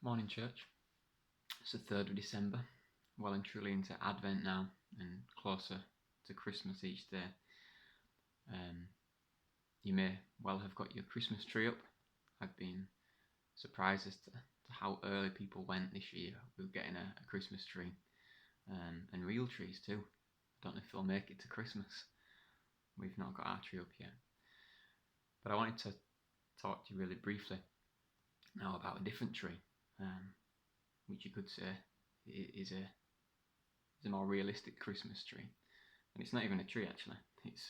Morning, church. It's the 3rd of December, well and truly into Advent now, and closer to Christmas each day. You may well have got your Christmas tree up. I've been surprised as to how early people went this year with getting a Christmas tree, and real trees too. I don't know if they'll make it to Christmas. We've not got our tree up yet. But I wanted to talk to you really briefly now about a different tree, which you could say is a more realistic Christmas tree. And it's not even a tree actually.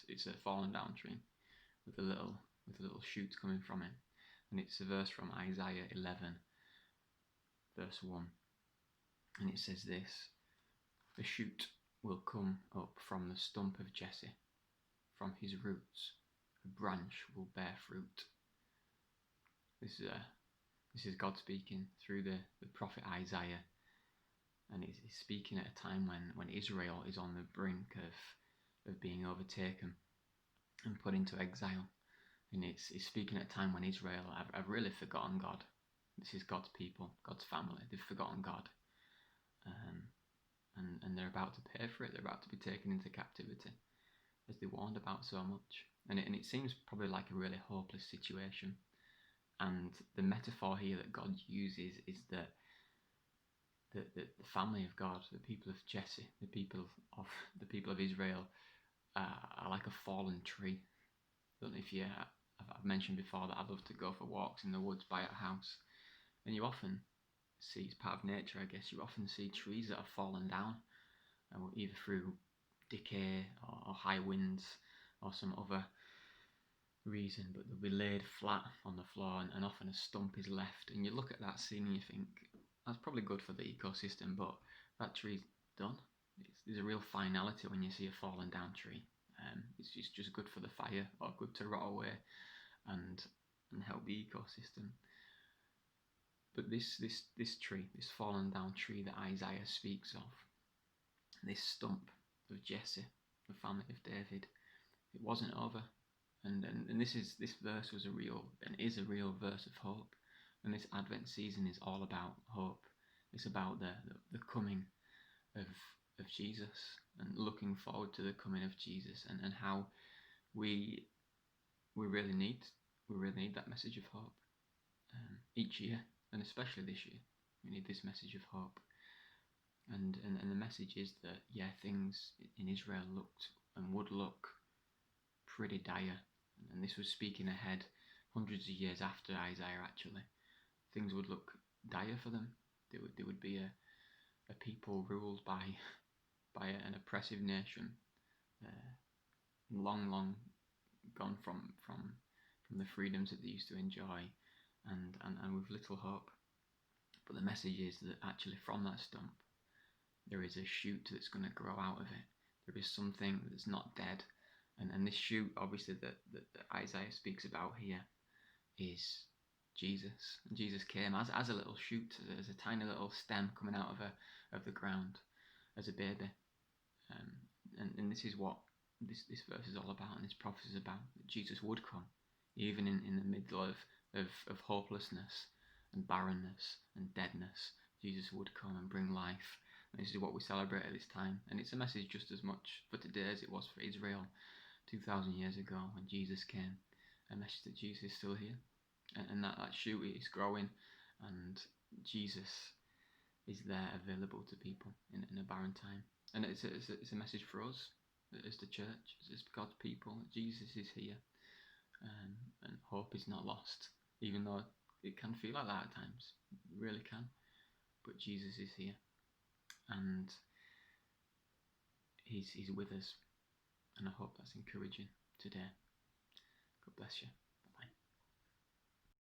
It's a fallen down tree with a little shoots coming from it. And it's a verse from Isaiah 11, verse 1. And it says this: "A shoot will come up from the stump of Jesse. From his roots a branch will bear fruit." This is God speaking through the prophet Isaiah, and he's speaking at a time when Israel is on the brink of being overtaken and put into exile. And he's speaking at a time when Israel have really forgotten God. This is God's people, God's family. They've forgotten God, and they're about to pay for it. They're about to be taken into captivity, as they warned about so much. And it seems probably like a really hopeless situation. And the metaphor here that God uses is that the family of God, the people of Jesse, the people of Israel, are like a fallen tree. I don't know if I've mentioned before that I love to go for walks in the woods by our house, and you often see, it's part of nature, I guess, you often see trees that have fallen down, either through decay or high winds or some other reason, but they'll be laid flat on the floor, and often a stump is left, and you look at that scene and you think, that's probably good for the ecosystem, but that tree's done. There's a real finality when you see a fallen down tree. It's just good for the fire, or good to rot away and help the ecosystem. But this tree, this fallen down tree that Isaiah speaks of, this stump of Jesse, the family of David, it wasn't over. And this verse was is a real verse of hope. And this Advent season is all about hope. It's about the coming of Jesus, and looking forward to the coming of Jesus, and how we really need that message of hope each year, and especially this year. We need this message of hope. And the message is that, things in Israel looked and would look pretty dire. And this was speaking ahead hundreds of years after Isaiah actually. Things would look dire for them. They would be a people ruled by an oppressive nation, long gone from the freedoms that they used to enjoy, and with little hope. But the message is that actually from that stump there is a shoot that's going to grow out of it. There is something that's not dead. And this shoot, obviously, that Isaiah speaks about here is Jesus. And Jesus came as a little shoot, as a tiny little stem coming out of the ground as a baby. And this is what this verse is all about, and this prophecy is about, that Jesus would come, even in the middle of hopelessness and barrenness and deadness. Jesus would come and bring life. And this is what we celebrate at this time. And it's a message just as much for today as it was for Israel 2,000 years ago when Jesus came. A message that Jesus is still here, and that shoot is growing, and Jesus is there available to people in a barren time. And it's a message for us as the church, as God's people. Jesus is here, and hope is not lost, even though it can feel like that at times. It really can. But Jesus is here, and He's with us. And I hope that's encouraging today. God bless you.